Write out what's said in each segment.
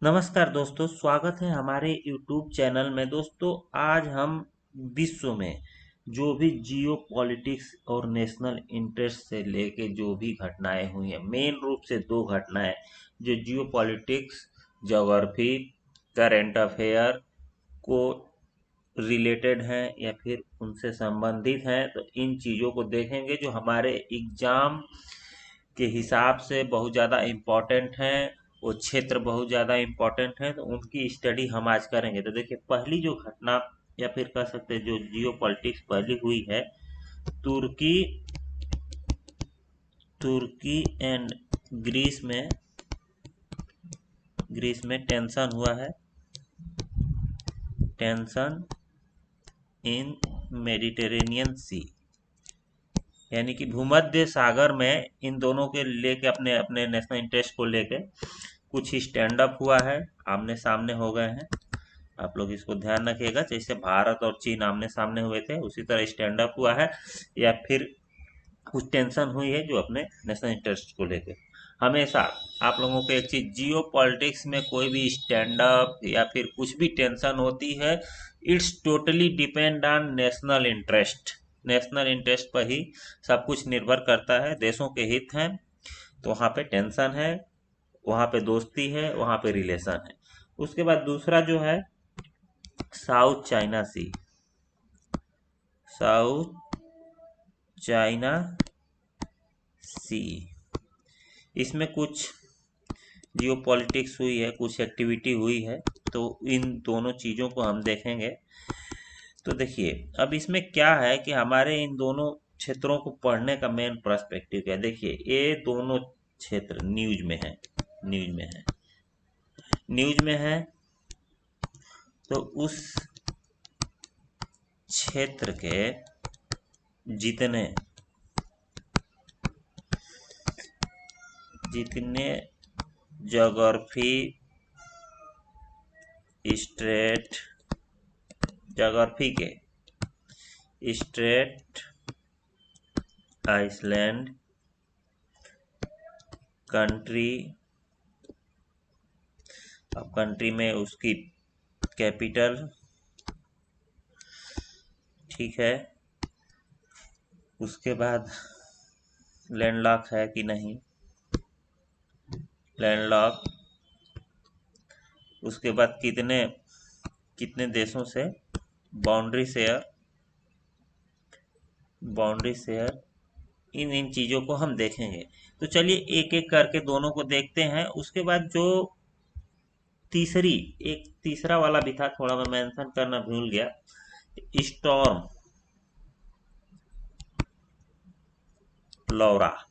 नमस्कार दोस्तों, स्वागत है हमारे YouTube चैनल में। दोस्तों, आज हम विश्व में जो भी जियो पॉलिटिक्स और नेशनल इंटरेस्ट से लेके जो भी घटनाएं हुई हैं, मेन रूप से दो घटनाएं जो जियो पॉलिटिक्स, ज्योग्राफी, करंट अफेयर को रिलेटेड हैं या फिर उनसे संबंधित हैं, तो इन चीज़ों को देखेंगे जो हमारे एग्जाम के हिसाब से बहुत ज़्यादा इम्पोर्टेंट हैं। वो क्षेत्र बहुत ज़्यादा इम्पोर्टेंट है, तो उनकी स्टडी हम आज करेंगे। तो देखिए, पहली जो घटना या फिर कह सकते हैं जो जियो पॉलिटिक्स पहली हुई है, तुर्की तुर्की एंड ग्रीस में टेंशन हुआ है। टेंशन इन मेडिटेरेनियन सी, यानी कि भूमध्य सागर में इन दोनों के लेके अपने अपने नेशनल इंटरेस्ट को लेके कुछ स्टैंड अप हुआ है, आमने सामने हो गए हैं। आप लोग इसको ध्यान रखिएगा, जैसे भारत और चीन आमने सामने हुए थे उसी तरह स्टैंड अप हुआ है, या फिर कुछ टेंशन हुई है जो अपने नेशनल इंटरेस्ट को लेके। हमेशा आप लोगों को एक चीज, जियो पॉलिटिक्स में कोई भी स्टैंड अप या फिर कुछ भी टेंशन होती है, it's totally depend on national interest. National interest पर ही सब कुछ निर्भर करता है। देशों के हित हैं तो वहाँ पे टेंशन है, वहाँ पे दोस्ती है, वहाँ पे रिलेशन है। उसके बाद दूसरा जो है साउथ चाइना सी, साउथ चाइना सी, इसमें कुछ जियो पॉलिटिक्स हुई है, कुछ एक्टिविटी हुई है, तो इन दोनों चीज़ों को हम देखेंगे। तो देखिए, अब इसमें क्या है कि हमारे इन दोनों क्षेत्रों को पढ़ने का मेन पर्सपेक्टिव क्या है। देखिए, ये दोनों क्षेत्र न्यूज में है, तो उस क्षेत्र के जितने ज्योग्राफी के स्टेट, आइसलैंड, कंट्री, अब कंट्री में उसकी कैपिटल, ठीक है, उसके बाद लैंडलॉक है कि नहीं, लैंडलॉक, उसके बाद कितने कितने देशों से बाउंड्री शेयर, इन इन चीज़ों को हम देखेंगे। तो चलिए एक एक करके दोनों को देखते हैं। उसके बाद जो तीसरा वाला भी था, थोड़ा मैं मेंशन करना भूल गया, स्टॉर्म लौरा,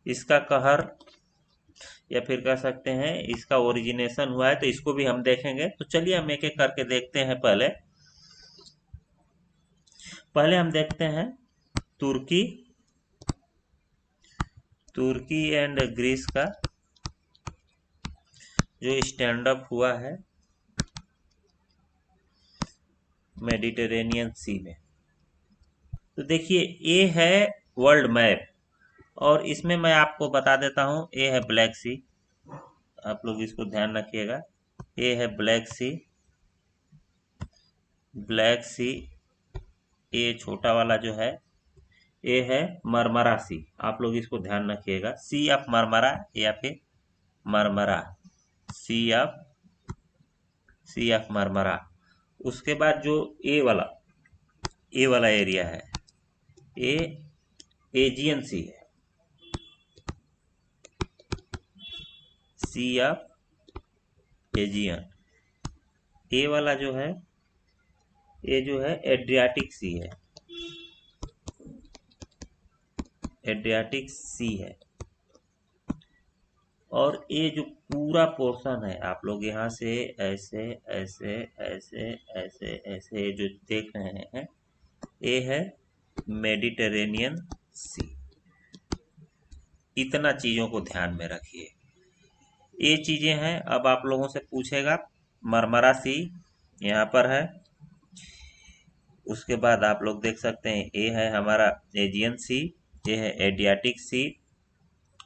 इसका कहर या फिर कह सकते हैं इसका ओरिजिनेशन हुआ है, तो इसको भी हम देखेंगे। तो चलिए हम एक एक करके देखते हैं। पहले हम देखते हैं तुर्की एंड ग्रीस का जो स्टैंड अप हुआ है मेडिटेरेनियन सी में। तो देखिए, ये है वर्ल्ड मैप, और इसमें मैं आपको बता देता हूँ, ये है ब्लैक सी, आप लोग इसको ध्यान रखिएगा। ये है ब्लैक सी, ये छोटा वाला जो है ये है मरमरा सी, आप लोग इसको ध्यान रखिएगा। सी ऑफ मरमरा या फिर मरमरा, सी ऑफ मरमरा। उसके बाद जो ए वाला एरिया है, ये एजियन सी है, सी ऑफ एजियन। ए वाला जो है, ये जो है एड्रियाटिक सी है, एड्रियाटिक सी है। और ये जो पूरा पोर्शन है, आप लोग यहाँ से ऐसे ऐसे ऐसे ऐसे ऐसे जो देख रहे हैं, ये है मेडिटेरेनियन सी। इतना चीज़ों को ध्यान में रखिए, ये चीज़ें हैं। अब आप लोगों से पूछेगा, मरमरा सी यहाँ पर है, उसके बाद आप लोग देख सकते हैं ये है हमारा एजियन सी, ये है एडियाटिक सी,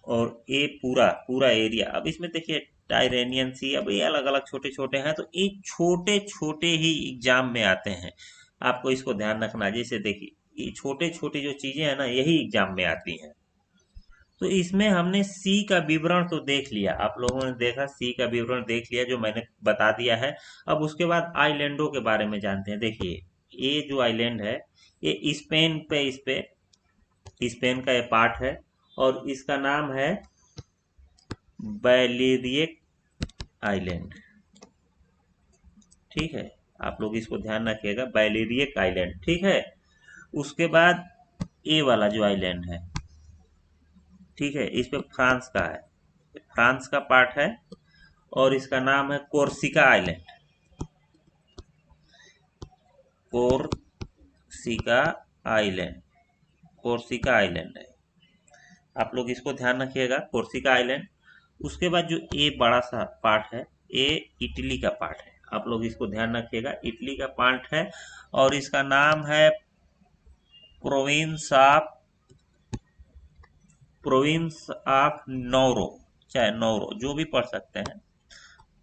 और ये पूरा पूरा एरिया। अब इसमें देखिए टायरेनियन सी, अब ये अलग अलग छोटे छोटे हैं, तो ये छोटे छोटे ही एग्जाम में आते हैं। आपको इसको ध्यान रखना। जैसे देखिए ये छोटे छोटी जो चीजें हैं ना, यही एग्जाम में आती हैं। तो इसमें हमने सी का विवरण तो देख लिया, आप लोगों ने देखा सी का विवरण देख लिया जो मैंने बता दिया है। अब उसके बाद आइलैंडों के बारे में जानते हैं। देखिए ये जो आइलैंड है, ये स्पेन का ये पार्ट है, और इसका नाम है बैलेरिक आइलैंड। ठीक है, आप लोग इसको ध्यान रखिएगा, बैलेरिक आइलैंड। ठीक है, उसके बाद ए वाला जो आइलैंड है, ठीक है, इस पे फ्रांस का है, फ्रांस का पार्ट है, और इसका नाम है Corsica island. Corsica island, Corsica island है, आप लोग इसको ध्यान रखिएगा, कोर्सिका आइलैंड। उसके बाद जो ए बड़ा सा पार्ट है, ए इटली का पार्ट है, आप लोग इसको ध्यान रखिएगा, इटली का पार्ट है, और इसका नाम है प्रोविंस ऑफ नौरो, चाहे नौरो जो भी पढ़ सकते हैं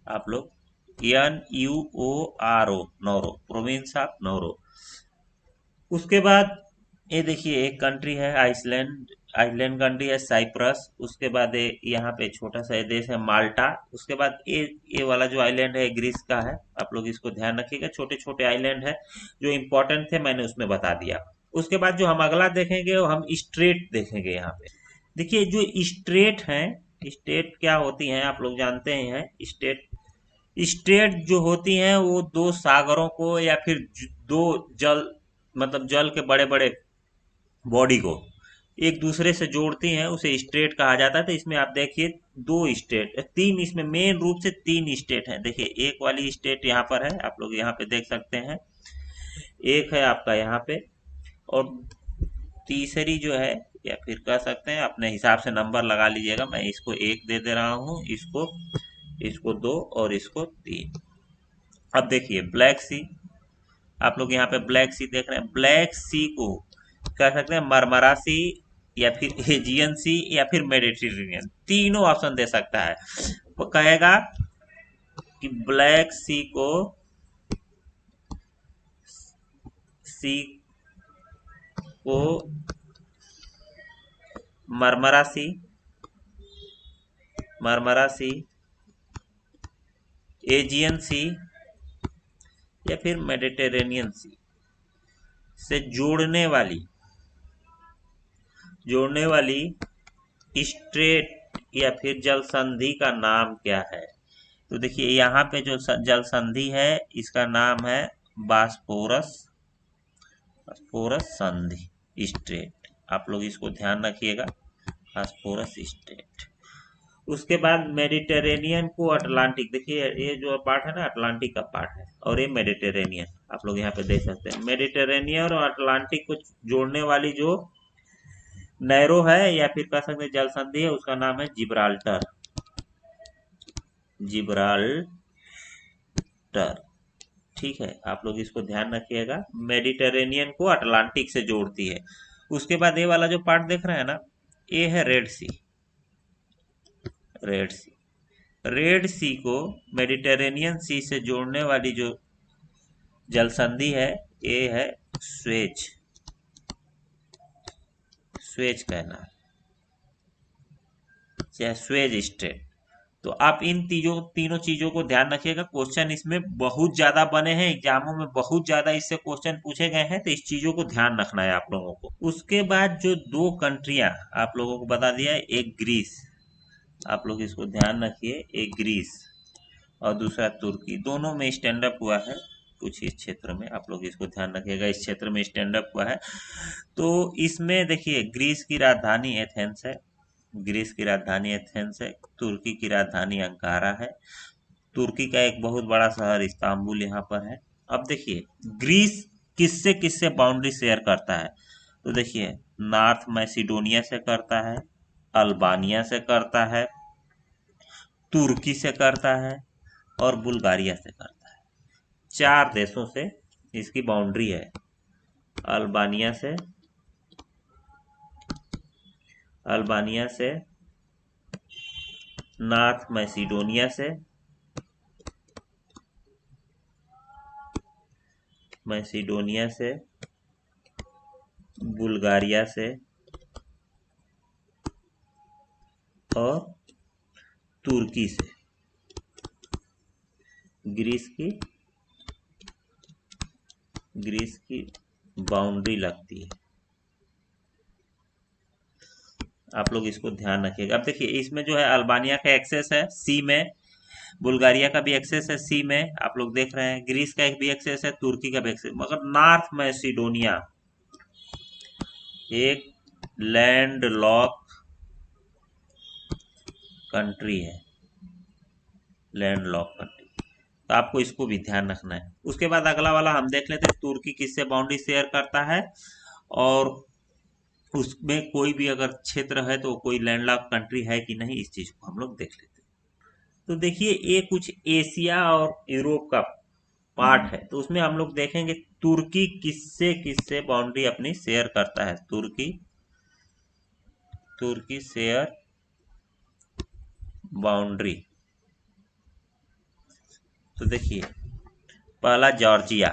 आप लोग, NUORO, नौरो, प्रोविंस ऑफ नौरो। उसके बाद ये देखिए एक कंट्री है आइसलैंड, आइसलैंड कंट्री है साइप्रस। उसके बाद यहाँ पे छोटा सा देश है माल्टा। उसके बाद ये वाला जो आइलैंड है ग्रीस का है, आप लोग इसको ध्यान रखिएगा, छोटे छोटे आइलैंड है जो इंपॉर्टेंट थे मैंने उसमें बता दिया। उसके बाद जो हम अगला देखेंगे वो हम स्ट्रेट देखेंगे। यहाँ पे देखिए जो स्ट्रेट हैं, स्टेट क्या होती हैं आप लोग जानते ही हैं। स्टेट स्टेट जो होती हैं वो दो सागरों को या फिर दो जल, मतलब जल के बड़े बड़े बॉडी को एक दूसरे से जोड़ती हैं, उसे स्टेट कहा जाता है। तो इसमें आप देखिए दो स्टेट, तीन, इसमें मेन रूप से तीन स्टेट हैं। देखिए एक वाली स्टेट यहाँ पर है, आप लोग यहाँ पे देख सकते हैं, एक है आपका यहाँ पे, और तीसरी जो है, या फिर कह सकते हैं अपने हिसाब से नंबर लगा लीजिएगा, मैं इसको एक दे दे रहा हूँ, इसको इसको दो, और इसको तीन। अब देखिए ब्लैक सी, आप लोग यहाँ पे ब्लैक सी देख रहे हैं, ब्लैक सी को कह सकते हैं मरमरा सी, या फिर एजियन सी, या फिर मेडिटेरेनियन, तीनों ऑप्शन दे सकता है। वो कहेगा कि ब्लैक सी को मरमरा सी, मरमरा सी, एजियन सी, या फिर मेडिटेरेनियन सी से जोड़ने वाली स्ट्रेट या फिर जल संधि का नाम क्या है। तो देखिए यहाँ पे जो जल संधि है इसका नाम है बास्फोरस, बास्फोरस संधि स्ट्रेट, आप लोग इसको ध्यान रखिएगा, बास्फोरस स्ट्रेट। उसके बाद मेडिटेरेनियन को अटलांटिक, देखिए ये जो पार्ट है ना अटलांटिक का पार्ट है, और ये मेडिटेरेनियन, आप लोग यहाँ पे देख सकते हैं, मेडिटेरेनियन और अटलांटिक को जोड़ने वाली जो नैरो है या फिर कह सकते हैं जल संधि है, उसका नाम है जिब्राल्टर, जिब्राल्टर। ठीक है, आप लोग इसको ध्यान रखिएगा, मेडिटेरेनियन को अटलांटिक से जोड़ती है। उसके बाद ये वाला जो पार्ट देख रहे हैं ना, ये है रेड सी, रेड सी, रेड सी को मेडिटेरेनियन सी से जोड़ने वाली जो जल संधि है ये है स्वेज, स्वेज कहना है, चाहे स्वेज स्ट्रेट। तो आप इन तीनों चीजों को ध्यान रखिएगा, क्वेश्चन इसमें बहुत ज्यादा बने हैं, एग्जामों में बहुत ज्यादा इससे क्वेश्चन पूछे गए हैं, तो इस चीजों को ध्यान रखना है आप लोगों को। उसके बाद जो दो कंट्रियां आप लोगों को बता दिया है, एक ग्रीस, आप लोग इसको ध्यान रखिए, एक ग्रीस और दूसरा तुर्की, दोनों में स्टैंड अप हुआ है कुछ इस क्षेत्र में, आप लोग इसको ध्यान रखिएगा, इस क्षेत्र में स्टैंड अप हुआ है। तो इसमें देखिए ग्रीस की राजधानी एथेंस है, ग्रीस की राजधानी एथेंस है, तुर्की की राजधानी अंकारा है, तुर्की का एक बहुत बड़ा शहर इस्तांबुल यहाँ पर है। अब देखिए ग्रीस किससे किससे बाउंड्री शेयर करता है, तो देखिए नॉर्थ मैसिडोनिया से करता है, अल्बानिया से करता है, तुर्की से करता है, और बुल्गारिया से करता है। चार देशों से इसकी बाउंड्री है, अल्बानिया से, अल्बानिया से, नॉर्थ मैसिडोनिया से बुल्गारिया से और तुर्की से ग्रीस की बाउंड्री लगती है। आप लोग इसको ध्यान रखिएगा। अब देखिए इसमें जो है अल्बानिया का एक्सेस है सी में, बुल्गारिया का भी एक्सेस है सी में, आप लोग देख रहे हैं, ग्रीस का एक भी एक्सेस है, तुर्की का भी एक्सेस, मगर नॉर्थ मैसिडोनिया एक लैंड लॉक कंट्री है, लैंड लॉक कंट्री, तो आपको इसको भी ध्यान रखना है। उसके बाद अगला वाला हम देख लेते हैं, तुर्की किससे बाउंड्री शेयर करता है और उसमें कोई भी अगर क्षेत्र है तो कोई लैंडलॉक कंट्री है कि नहीं, इस चीज को हम लोग देख लेते हैं। तो देखिए ये कुछ एशिया और यूरोप का पार्ट है, तो उसमें हम लोग देखेंगे तुर्की किससे किससे बाउंड्री अपनी शेयर करता है। तुर्की शेयर बाउंड्री, तो देखिए पहला जॉर्जिया।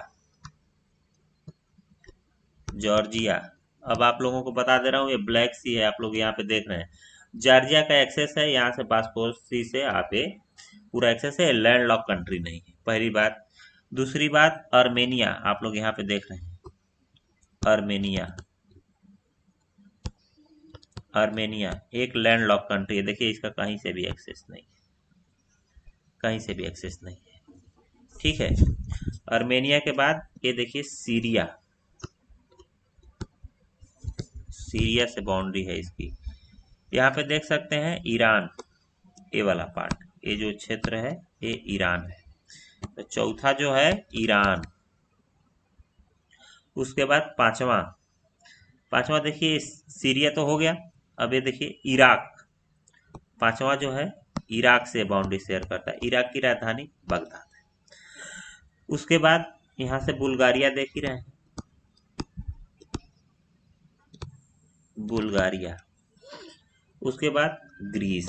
अब आप लोगों को बता दे रहा हूँ, ये ब्लैक सी है, आप लोग यहाँ पे देख रहे हैं, जॉर्जिया का एक्सेस है, यहाँ से बास्फोरस सी से आपे पूरा एक्सेस है, लैंड लॉक कंट्री नहीं है, पहली बात। दूसरी बात अर्मेनिया, आप लोग यहाँ पे देख रहे हैं, अर्मेनिया एक लैंड लॉक कंट्री है, देखिए इसका कहीं से भी एक्सेस नहीं है, ठीक है। अर्मेनिया के बाद ये देखिए सीरिया से बाउंड्री है इसकी, यहाँ पे देख सकते हैं ईरान, ये वाला पार्ट, ये जो क्षेत्र है ये ईरान है, तो चौथा जो है ईरान। उसके बाद पांचवा देखिए सीरिया तो हो गया, अब ये देखिए इराक, पांचवा जो है इराक से बाउंड्री शेयर करता है, इराक की राजधानी बगदाद है। उसके बाद यहाँ से बुल्गारिया देख ही रहे हैं, बुल्गारिया। उसके बाद ग्रीस।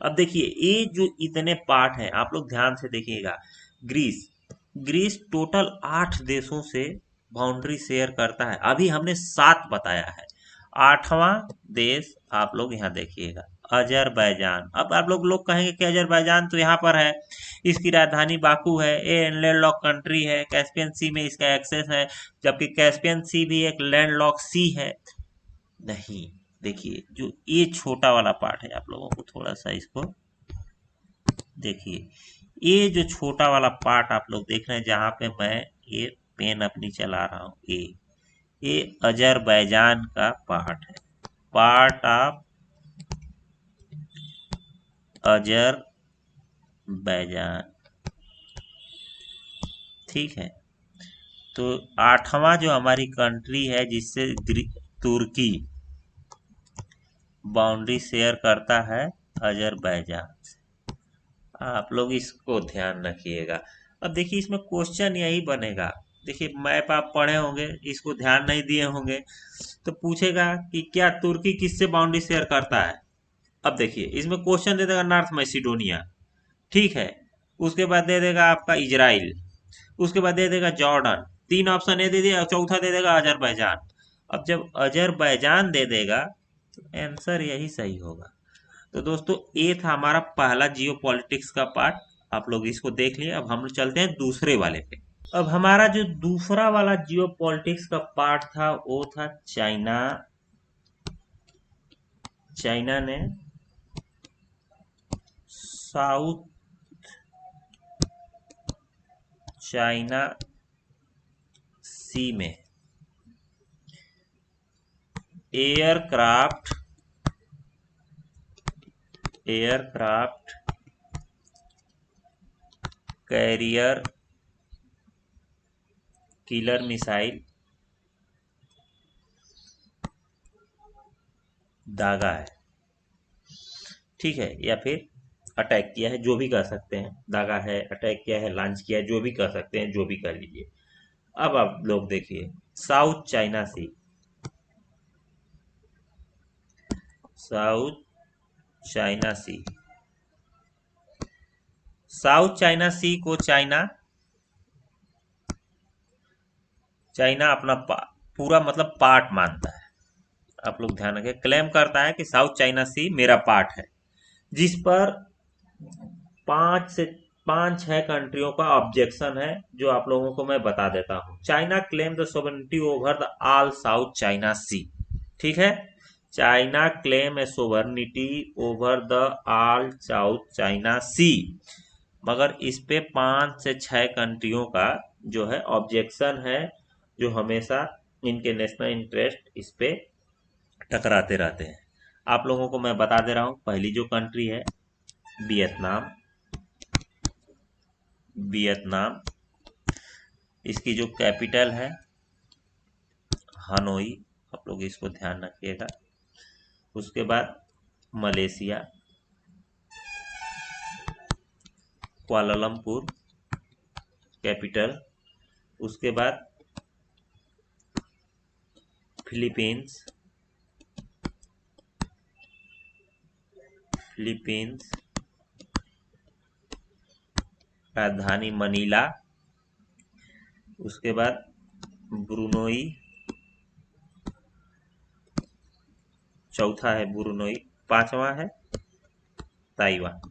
अब देखिए ये जो इतने पार्ट हैं आप लोग ध्यान से देखिएगा, ग्रीस टोटल 8 देशों से बाउंड्री शेयर करता है, अभी हमने 7 बताया है, 8वां देश आप लोग यहाँ देखिएगा अजरबैजान। अब आप लोग कहेंगे कि अजरबैजान तो यहाँ पर है, इसकी राजधानी बाकू है, ये लैंडलॉक कंट्री है, कैस्पियन सी में इसका एक्सेस है, जबकि कैस्पियन सी भी एक लैंडलॉक सी है। नहीं, देखिए जो ये छोटा वाला पार्ट है, आप लोगों को थोड़ा सा इसको देखिए, ये जो छोटा वाला पार्ट आप लोग देख रहे हैं, जहां पे मैं ये पेन अपनी चला रहा हूँ, ये अजरबैजान का पार्ट है, पार्ट ऑफ अजरबैजान, ठीक है। तो 8वां जो हमारी कंट्री है जिससे तुर्की बाउंड्री शेयर करता है, अजरबैजान। आप लोग इसको ध्यान रखिएगा। अब देखिए इसमें क्वेश्चन यही बनेगा, देखिए मैप आप पढ़े होंगे, इसको ध्यान नहीं दिए होंगे, तो पूछेगा कि क्या तुर्की किससे बाउंड्री शेयर करता है। अब देखिए इसमें क्वेश्चन दे देगा नॉर्थ मैसिडोनिया, ठीक है, उसके बाद दे देगा आपका इजराइल, उसके बाद दे देगा जॉर्डन, 3 ऑप्शन ये दे दिया, चौथा दे देगा अजरबैजान। अब जब अजरबैजान दे देगा तो आंसर यही सही होगा। तो दोस्तों ये था हमारा पहला जियो पॉलिटिक्स का पार्ट, आप लोग इसको देख लिए। अब हम चलते हैं दूसरे वाले पे। अब हमारा जो दूसरा वाला जियो पॉलिटिक्स का पार्ट था वो था चाइना ने साउथ चाइना सी में एयरक्राफ्ट कैरियर किलर मिसाइल दागा है, ठीक है, या फिर अटैक किया है, जो भी कर सकते हैं, दागा है, अटैक किया है, लॉन्च किया है, जो भी कर सकते हैं, जो भी कर लीजिए। अब आप लोग देखिए साउथ चाइना सी, साउथ चाइना सी। साउथ चाइना सी को चाइना अपना पूरा मतलब पार्ट मानता है। आप लोग ध्यान रखें, क्लेम करता है कि साउथ चाइना सी मेरा पार्ट है, जिस पर 5 से 6 कंट्रियों का ऑब्जेक्शन है, जो आप लोगों को मैं बता देता हूं। China claim the sovereignty over the all South China Sea. ठीक है, China claim a sovereignty over the all South China Sea, मगर इस पे 5 से 6 कंट्रियों का जो है ऑब्जेक्शन है, जो हमेशा इनके नेशनल इंटरेस्ट इस पे टकराते रहते हैं। आप लोगों को मैं बता दे रहा हूं, पहली जो कंट्री है वियतनाम। वियतनाम, इसकी जो कैपिटल है हनोई, आप लोग इसको ध्यान रखिएगा। उसके बाद मलेशिया, कुआलालंपुर कैपिटल। उसके बाद फिलीपींस, राजधानी मनीला। उसके बाद ब्रुनोई, चौथा है ब्रुनोई। पांचवा है ताइवान।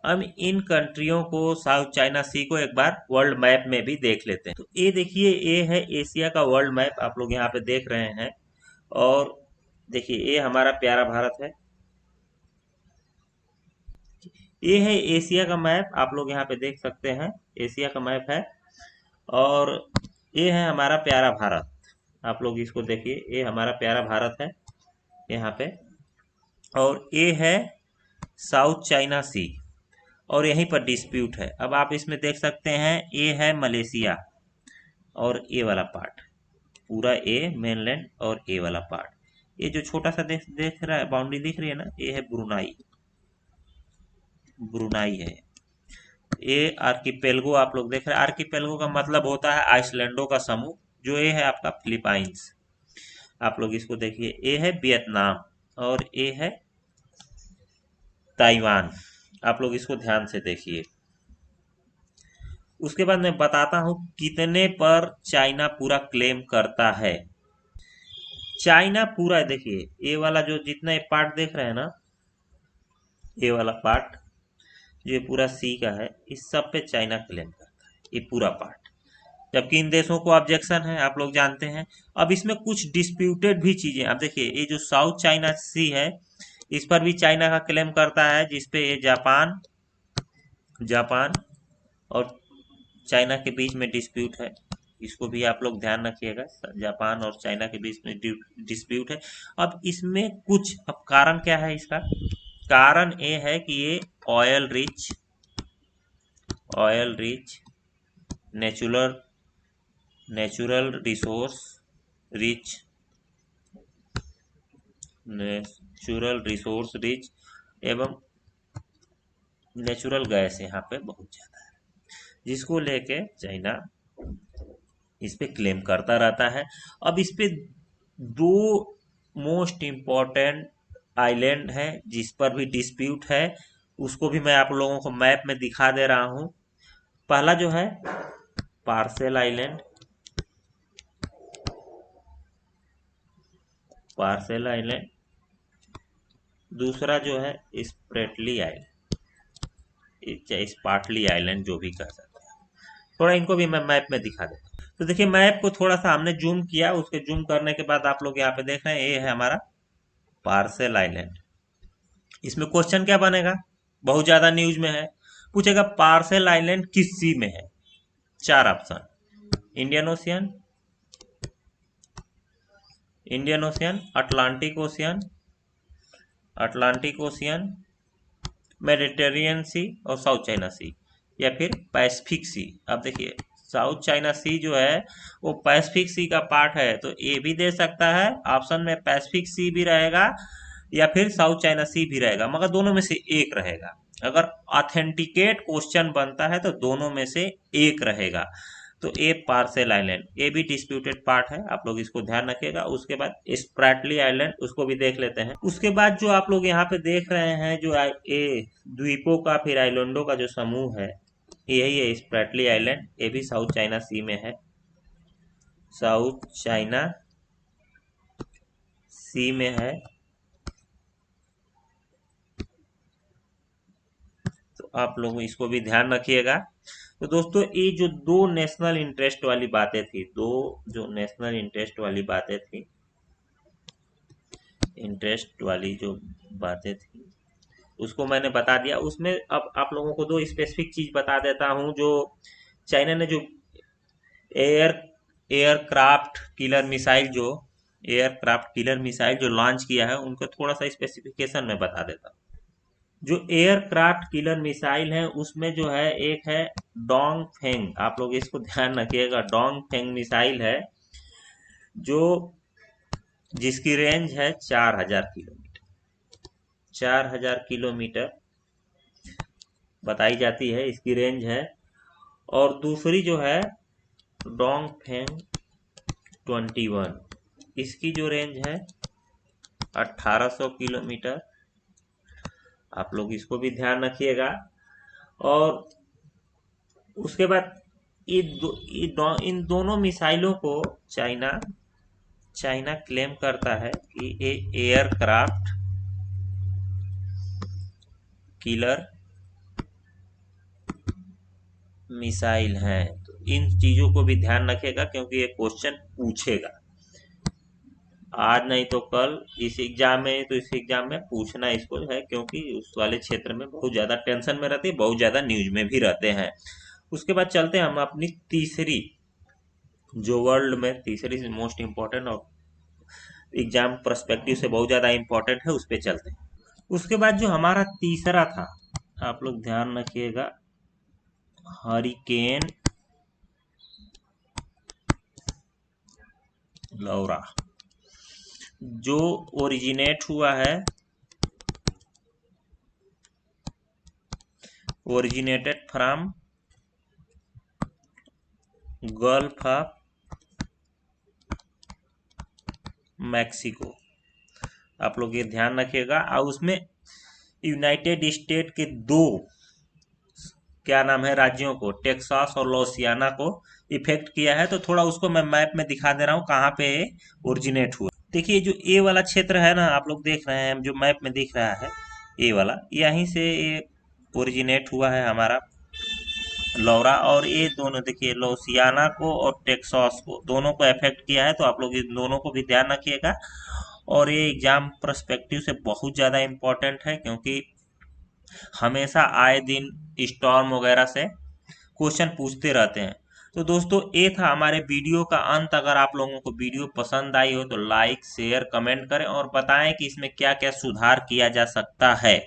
अब इन कंट्रियों को, साउथ चाइना सी को एक बार वर्ल्ड मैप में भी देख लेते हैं। तो ये देखिए, ये है एशिया का वर्ल्ड मैप, आप लोग यहाँ पे देख रहे हैं। और देखिए, ये हमारा प्यारा भारत है। ये है एशिया का मैप, आप लोग यहाँ पे देख सकते हैं, एशिया का मैप है। और ये है हमारा प्यारा भारत, आप लोग इसको देखिए, ये हमारा प्यारा भारत है यहाँ पे। और ये है साउथ चाइना सी, और यहीं पर डिस्प्यूट है। अब आप इसमें देख सकते हैं, ये है मलेशिया, और ये वाला पार्ट पूरा ए मेनलैंड, और ए वाला पार्ट, ये जो छोटा सा देख रहा है, बाउंड्री दिख रही है ना, ये है ब्रुनाई। ब्रुनाई है ये। आर्किपेलगो आप लोग देख रहे हैं, आर्किपेलगो का मतलब होता है आइसलैंडों का समूह। जो ये है आपका फिलीपाइंस, आप लोग इसको देखिए। ये है वियतनाम, और ये है ताइवान, आप लोग इसको ध्यान से देखिए। उसके बाद मैं बताता हूं कितने पर चाइना पूरा क्लेम करता है। चाइना पूरा देखिए, ये वाला जो जितना ये पार्ट देख रहे हैं ना, ये वाला पार्ट जो ये पूरा सी का है, इस सब पे चाइना क्लेम करता है, ये पूरा पार्ट। जबकि इन देशों को ऑब्जेक्शन है, आप लोग जानते हैं। अब इसमें कुछ डिस्प्यूटेड भी चीजें, अब देखिए, ये जो साउथ चाइना सी है, इस पर भी चाइना का क्लेम करता है, जिसपे ये जापान और चाइना के बीच में डिस्प्यूट है। इसको भी आप लोग ध्यान रखिएगा, जापान और चाइना के बीच में डिस्प्यूट है। अब इसमें कुछ, अब कारण क्या है इसका? कारण ये है कि ये oil rich natural resource rich एवं नेचुरल गैस यहाँ पे बहुत ज्यादा है, जिसको लेके चाइना इस पे क्लेम करता रहता है। अब इस पे 2 मोस्ट इम्पॉर्टेंट आइलैंड है जिस पर भी डिस्प्यूट है, उसको भी मैं आप लोगों को मैप में दिखा दे रहा हूं। पहला जो है पार्सेल आइलैंड, दूसरा जो है स्प्रेटली आइलैंड, स्पार्टली आइलैंड जो भी कह सकते हैं। थोड़ा इनको भी मैं मैप में दिखा देता हूँ। तो देखिए, मैप को थोड़ा सा हमने जूम किया, उसके जूम करने के बाद आप लोग यहाँ पे देख रहे हैं, ये है हमारा पार्सेल आइलैंड। इसमें क्वेश्चन क्या बनेगा, बहुत ज्यादा न्यूज में है, पूछेगा पार्सेल आइलैंड किस सी में है। 4 option, Indian Ocean, Atlantic Ocean, Mediterranean Sea और साउथ चाइना सी, या फिर पैसिफिक सी। अब देखिए, साउथ चाइना सी जो है वो पैसिफिक सी का पार्ट है, तो ये भी दे सकता है ऑप्शन में, पैसिफिक सी भी रहेगा या फिर साउथ चाइना सी भी रहेगा, मगर दोनों में से एक रहेगा। अगर ऑथेंटिकेट क्वेश्चन बनता है तो दोनों में से एक रहेगा। तो ए पार्सेल आइलैंड, ये भी डिस्प्यूटेड पार्ट है, आप लोग इसको ध्यान रखिएगा। उसके बाद स्प्रैटली आइलैंड, उसको भी देख लेते हैं। उसके बाद जो आप लोग यहाँ पे देख रहे हैं, जो ये द्वीपों का फिर आइलैंडों का जो समूह है, यही है स्प्रैटली आइलैंड। ये भी साउथ चाइना सी में है, साउथ चाइना सी में है। तो आप लोग इसको भी ध्यान रखिएगा। तो दोस्तों, ये जो दो नेशनल इंटरेस्ट वाली बातें थी, दो जो नेशनल इंटरेस्ट वाली बातें थी, इंटरेस्ट वाली जो बातें थी, उसको मैंने बता दिया। उसमें अब आप लोगों को दो स्पेसिफिक चीज बता देता हूं। जो चाइना ने जो एयर एयरक्राफ्ट किलर मिसाइल जो लॉन्च किया है, उनको थोड़ा सा स्पेसिफिकेशन में बता देता हूं। जो एयरक्राफ्ट किलर मिसाइल है, उसमें जो है एक है डोंग फेंग, आप लोग इसको ध्यान रखिएगा। डोंग फेंग मिसाइल है जो जिसकी रेंज है 4000 किलोमीटर, 4000 किलोमीटर बताई जाती है इसकी रेंज है। और दूसरी जो है डोंग फेंग 21, इसकी जो रेंज है 1800 किलोमीटर, आप लोग इसको भी ध्यान रखिएगा। और उसके बाद इन दोनों मिसाइलों को चाइना क्लेम करता है कि ये एयरक्राफ्ट किलर मिसाइल हैं। तो इन चीजों को भी ध्यान रखेगा, क्योंकि ये क्वेश्चन पूछेगा आज नहीं तो कल इस एग्जाम में। तो इस एग्जाम में पूछना इसको है, क्योंकि उस वाले क्षेत्र में बहुत ज्यादा टेंशन में रहते हैं, बहुत ज्यादा न्यूज में भी रहते हैं। उसके बाद चलते हैं हम अपनी तीसरी, जो वर्ल्ड में तीसरी मोस्ट इम्पोर्टेंट और एग्जाम पर्सपेक्टिव से बहुत ज्यादा इम्पोर्टेंट है, उस पर चलते हैं। उसके बाद जो हमारा तीसरा था, आप लोग ध्यान रखिएगा, हरिकेन लौरा, जो ओरिजिनेट हुआ है, originated from gulf of Mexico. आप लोग ये ध्यान रखिएगा। और उसमें यूनाइटेड स्टेट के दो क्या नाम है राज्यों को, टेक्सास और लुइसियाना को इफेक्ट किया है। तो थोड़ा उसको मैं मैप में दिखा दे रहा हूँ कहाँ पे ओरिजिनेट हुआ। देखिए, जो ए वाला क्षेत्र है ना, आप लोग देख रहे हैं जो मैप में दिख रहा है, ए वाला, यहीं से ये ओरिजिनेट हुआ है हमारा लौरा। और ये दोनों देखिए, लुइसियाना को और टेक्सास को, दोनों को इफेक्ट किया है। तो आप लोग इन दोनों को भी ध्यान रखिएगा। और ये एग्जाम पर्सपेक्टिव से बहुत ज़्यादा इम्पोर्टेंट है, क्योंकि हमेशा आए दिन स्टॉर्म वगैरह से क्वेश्चन पूछते रहते हैं। तो दोस्तों, ये था हमारे वीडियो का अंत। अगर आप लोगों को वीडियो पसंद आई हो तो लाइक शेयर कमेंट करें और बताएं कि इसमें क्या क्या सुधार किया जा सकता है।